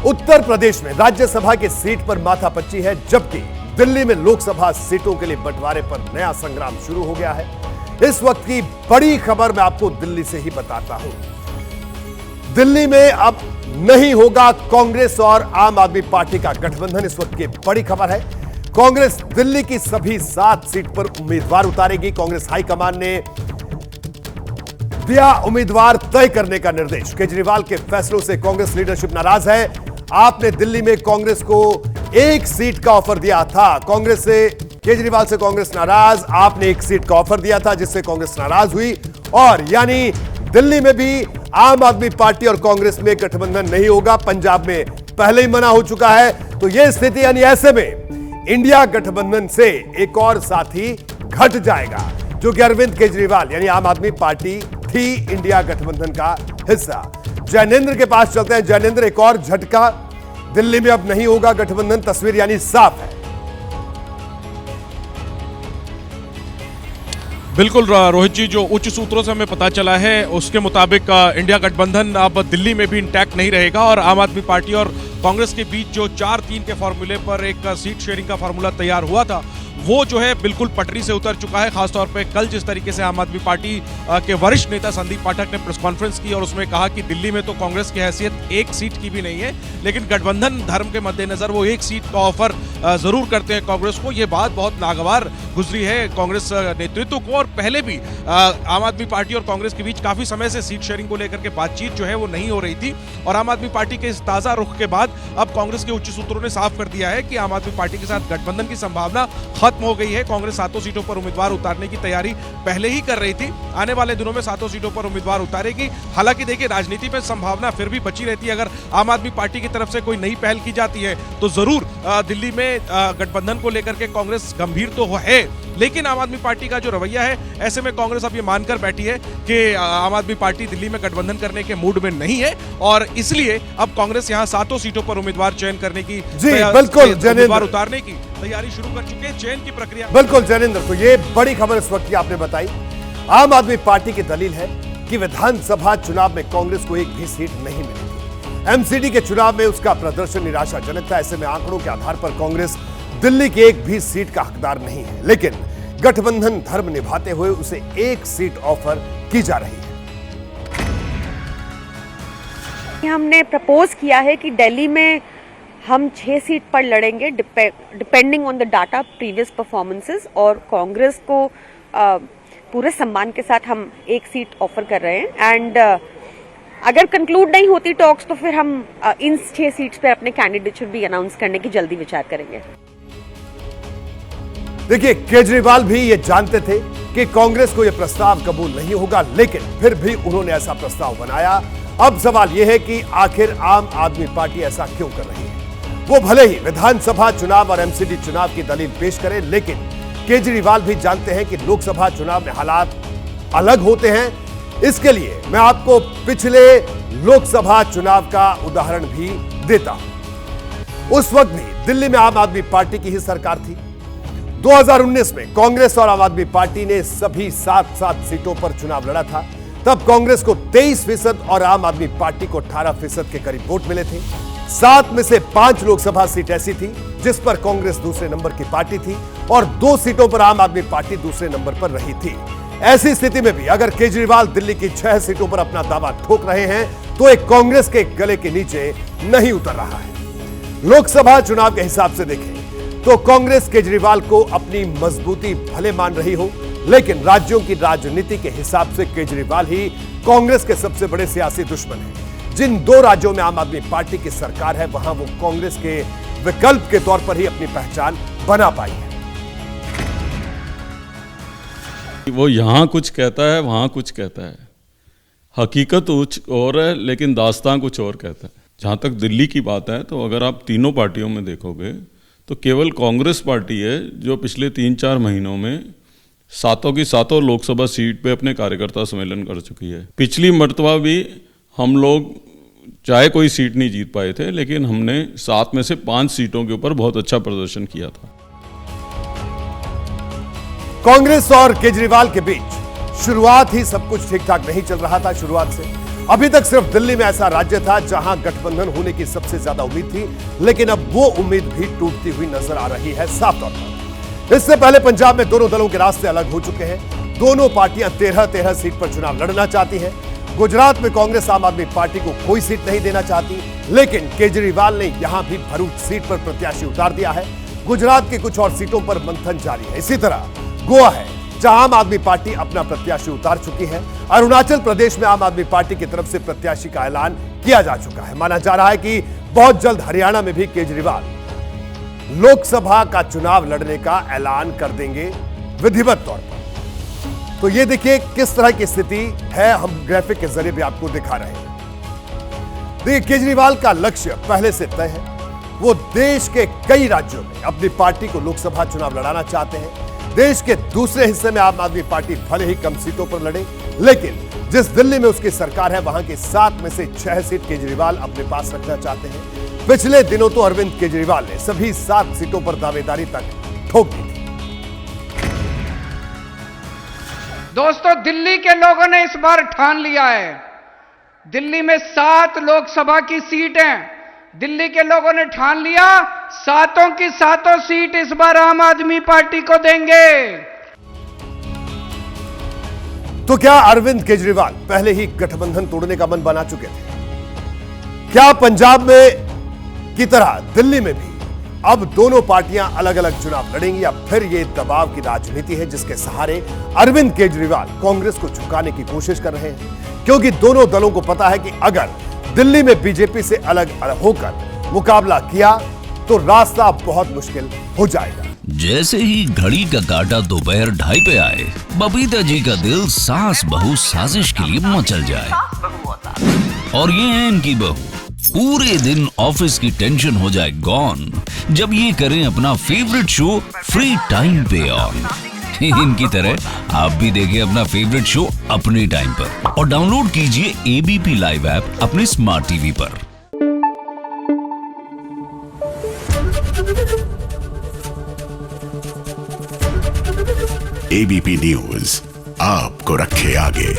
उत्तर प्रदेश में राज्यसभा की सीट पर माथापच्ची है, जबकि दिल्ली में लोकसभा सीटों के लिए बंटवारे पर नया संग्राम शुरू हो गया है। इस वक्त की बड़ी खबर मैं आपको दिल्ली से ही बताता हूं। दिल्ली में अब नहीं होगा कांग्रेस और आम आदमी पार्टी का गठबंधन, इस वक्त की बड़ी खबर है। कांग्रेस दिल्ली की सभी 7 सीट पर उम्मीदवार उतारेगी। कांग्रेस हाईकमान ने दिया उम्मीदवार तय करने का निर्देश। केजरीवाल के फैसलों से कांग्रेस लीडरशिप नाराज है। आपने दिल्ली में कांग्रेस को 1 सीट का ऑफर दिया था, कांग्रेस से केजरीवाल से कांग्रेस नाराज। आपने 1 सीट का ऑफर दिया था जिससे कांग्रेस नाराज हुई, और यानी दिल्ली में भी आम आदमी पार्टी और कांग्रेस में गठबंधन नहीं होगा। पंजाब में पहले ही मना हो चुका है। तो यह स्थिति यानी ऐसे में इंडिया गठबंधन से एक और साथी घट जाएगा, जो कि अरविंद केजरीवाल यानी आम आदमी पार्टी थी इंडिया गठबंधन का हिस्सा। जैनेंद्र के पास चलते हैं। जैनेंद्र, एक और झटका, दिल्ली में अब नहीं होगा गठबंधन, तस्वीर यानी साफ है। बिल्कुल रोहित जी, जो उच्च सूत्रों से हमें पता चला है उसके मुताबिक इंडिया गठबंधन अब दिल्ली में भी इंटैक्ट नहीं रहेगा, और आम आदमी पार्टी और कांग्रेस के बीच जो 4-3 के फॉर्मूले पर एक सीट शेयरिंग का फॉर्मूला तैयार हुआ था, वो जो है बिल्कुल पटरी से उतर चुका है। खासतौर पे कल जिस तरीके से आम आदमी पार्टी के वरिष्ठ नेता संदीप पाठक ने प्रेस कॉन्फ्रेंस की और उसमें कहा कि दिल्ली में तो कांग्रेस की हैसियत 1 सीट की भी नहीं है, लेकिन गठबंधन धर्म के मद्देनजर वो 1 सीट का ऑफर जरूर करते हैं कांग्रेस को। ये बात बहुत नागवार गुजरी है कांग्रेस नेतृत्व को, और पहले भी आम आदमी पार्टी और कांग्रेस के बीच काफी समय से सीट शेयरिंग को लेकर के बातचीत जो है वो नहीं हो रही थी। और आम आदमी पार्टी के इस ताजा रुख के बाद अब कांग्रेस के उच्च सूत्रों ने साफ कर दिया है कि आम आदमी पार्टी के साथ गठबंधन की संभावना खत्म हो गई है। कांग्रेस 7 सीटों पर उम्मीदवार उतारने की तैयारी पहले ही कर रही थी, आने वाले दिनों में 7 सीटों पर उम्मीदवार उतारेगी। हालांकि देखिए, राजनीति में संभावना फिर भी बची रहती है। अगर आम आदमी पार्टी की तरफ से कोई नई पहल की जाती है तो जरूर दिल्ली में गठबंधन को लेकर के कांग्रेस गंभीर तो है, लेकिन आम आदमी पार्टी का जो रवैया है, ऐसे में कांग्रेस अब ये मानकर बैठी है कि आम आदमी पार्टी दिल्ली में गठबंधन करने के मूड में नहीं है, और इसलिए अब कांग्रेस यहां 7 सीटों पर उम्मीदवार चयन करने की, बिल्कुल उम्मीदवार उतारने की तैयारी शुरू कर चुके हैं, चयन की प्रक्रिया। बिल्कुल जैनेंद्र, तो ये बड़ी खबर इस वक्त की आपने बताई। आम आदमी पार्टी की दलील है कि विधानसभा चुनाव में कांग्रेस को एक भी सीट नहीं मिली थी। एमसीडी के चुनाव में उसका प्रदर्शन निराशाजनक था। ऐसे में आंकड़ों के आधार पर कांग्रेस दिल्ली की एक भी सीट का हकदार नहीं है, लेकिन गठबंधन धर्म निभाते हुए उसे 1 सीट ऑफर की जा रही है। हमने प्रपोज किया है कि दिल्ली में हम 6 सीट पर लड़ेंगे, depending on the data previous performances, और कांग्रेस को पूरे सम्मान के साथ हम 1 सीट ऑफर कर रहे हैं। एंड अगर कंक्लूड नहीं होती टॉक्स तो फिर हम इन 6 सीट्स पर अपने कैंडिडेटशिप भी अनाउंस करने की जल्दी विचार करेंगे। देखिए, केजरीवाल भी ये जानते थे कि कांग्रेस को यह प्रस्ताव कबूल नहीं होगा, लेकिन फिर भी उन्होंने ऐसा प्रस्ताव बनाया। अब सवाल यह है कि आखिर आम आदमी पार्टी ऐसा क्यों कर रही है। वो भले ही विधानसभा चुनाव और एमसीडी चुनाव की दलील पेश करें, लेकिन केजरीवाल भी जानते हैं कि लोकसभा चुनाव में हालात अलग होते हैं। इसके लिए मैं आपको पिछले लोकसभा चुनाव का उदाहरण भी देता हूं। उस वक्त भी दिल्ली में आम आदमी पार्टी की ही सरकार थी। 2019 में कांग्रेस और आम आदमी पार्टी ने सभी 7 सीटों पर चुनाव लड़ा था। तब कांग्रेस को 23% और आम आदमी पार्टी को 18% के करीब वोट मिले थे। 7 में से 5 लोकसभा सीट ऐसी थी जिस पर कांग्रेस दूसरे नंबर की पार्टी थी, और 2 सीटों पर आम आदमी पार्टी दूसरे नंबर पर रही थी। ऐसी स्थिति में भी अगर केजरीवाल दिल्ली की 6 सीटों पर अपना दावा ठोक रहे हैं तो एक कांग्रेस के गले के नीचे नहीं उतर रहा है। लोकसभा चुनाव के हिसाब से देखें तो कांग्रेस केजरीवाल को अपनी मजबूती भले मान रही हो, लेकिन राज्यों की राजनीति के हिसाब से केजरीवाल ही कांग्रेस के सबसे बड़े सियासी दुश्मन हैं। जिन 2 राज्यों में आम आदमी पार्टी की सरकार है, वहां वो कांग्रेस के विकल्प के तौर पर ही अपनी पहचान बना पाई है। वो यहां कुछ कहता है, वहां कुछ कहता है। हकीकत कुछ और है, लेकिन दास्तां कुछ और कहता है। जहां तक दिल्ली की बात है, तो अगर आप तीनों पार्टियों में देखोगे तो केवल कांग्रेस पार्टी है जो पिछले 3-4 महीनों में 7 की 7 लोकसभा सीट पे अपने कार्यकर्ता सम्मेलन कर चुकी है। पिछली मर्तबा भी हम लोग चाहे कोई सीट नहीं जीत पाए थे, लेकिन हमने 7 में से 5 सीटों के ऊपर बहुत अच्छा प्रदर्शन किया था। कांग्रेस और केजरीवाल के बीच शुरुआत ही सब कुछ ठीक ठाक नहीं चल रहा था। शुरुआत से अभी तक सिर्फ दिल्ली में ऐसा राज्य था जहां गठबंधन होने की सबसे ज्यादा उम्मीद थी, लेकिन अब वो उम्मीद भी टूटती हुई नजर आ रही है साफ तौर पर। इससे पहले पंजाब में दोनों दलों के रास्ते अलग हो चुके हैं। दोनों पार्टियां 13-13 सीट पर चुनाव लड़ना चाहती हैं। गुजरात में कांग्रेस आम आदमी पार्टी को कोई सीट नहीं देना चाहती, लेकिन केजरीवाल ने यहां भी भरूच सीट पर प्रत्याशी उतार दिया है। गुजरात की कुछ और सीटों पर मंथन जारी है। इसी तरह गोवा है जहां आम आदमी पार्टी अपना प्रत्याशी उतार चुकी है। अरुणाचल प्रदेश में आम आदमी पार्टी की तरफ से प्रत्याशी का ऐलान किया जा चुका है। माना जा रहा है कि बहुत जल्द हरियाणा में भी केजरीवाल लोकसभा का चुनाव लड़ने का ऐलान कर देंगे विधिवत तौर पर। तो ये देखिए किस तरह की स्थिति है, हम ग्राफिक के जरिए भी आपको दिखा रहे हैं। देखिए केजरीवाल का लक्ष्य पहले से तय है। वो देश के कई राज्यों में अपनी पार्टी को लोकसभा चुनाव लड़ाना चाहते हैं। देश के दूसरे हिस्से में आम आदमी पार्टी भले ही कम सीटों पर लड़े, लेकिन जिस दिल्ली में उसकी सरकार है वहां की 7 में से 6 सीट केजरीवाल अपने पास रखना चाहते हैं। पिछले दिनों तो अरविंद केजरीवाल ने सभी 7 सीटों पर दावेदारी तक ठोक दी थी। दोस्तों, दिल्ली के लोगों ने इस बार ठान लिया है। दिल्ली में 7 लोकसभा की सीट हैं। दिल्ली के लोगों ने ठान लिया, 7 की 7 सीट इस बार आम आदमी पार्टी को देंगे। तो क्या अरविंद केजरीवाल पहले ही गठबंधन तोड़ने का मन बना चुके थे? क्या पंजाब में की तरह दिल्ली में भी अब दोनों पार्टियां अलग अलग चुनाव लड़ेंगी, या फिर यह दबाव की राजनीति है जिसके सहारे अरविंद केजरीवाल कांग्रेस को झुकाने की कोशिश कर रहे हैं? क्योंकि दोनों दलों को पता है कि अगर दिल्ली में बीजेपी से अलग होकर मुकाबला किया तो रास्ता बहुत मुश्किल हो जाएगा। जैसे ही घड़ी का काटा दोपहर 2:30 पे आए, बबीता जी का दिल सास बहू साजिश के लिए मचल जाए। और ये है इनकी बहू, पूरे दिन ऑफिस की टेंशन हो जाए गॉन जब ये करें अपना फेवरेट शो फ्री टाइम पे ऑन। इनकी तरह आप भी देखिए अपना फेवरेट शो अपने टाइम पर और डाउनलोड कीजिए एबीपी लाइव ऐप अपने स्मार्ट टीवी पर। एबीपी न्यूज आपको रखे आगे।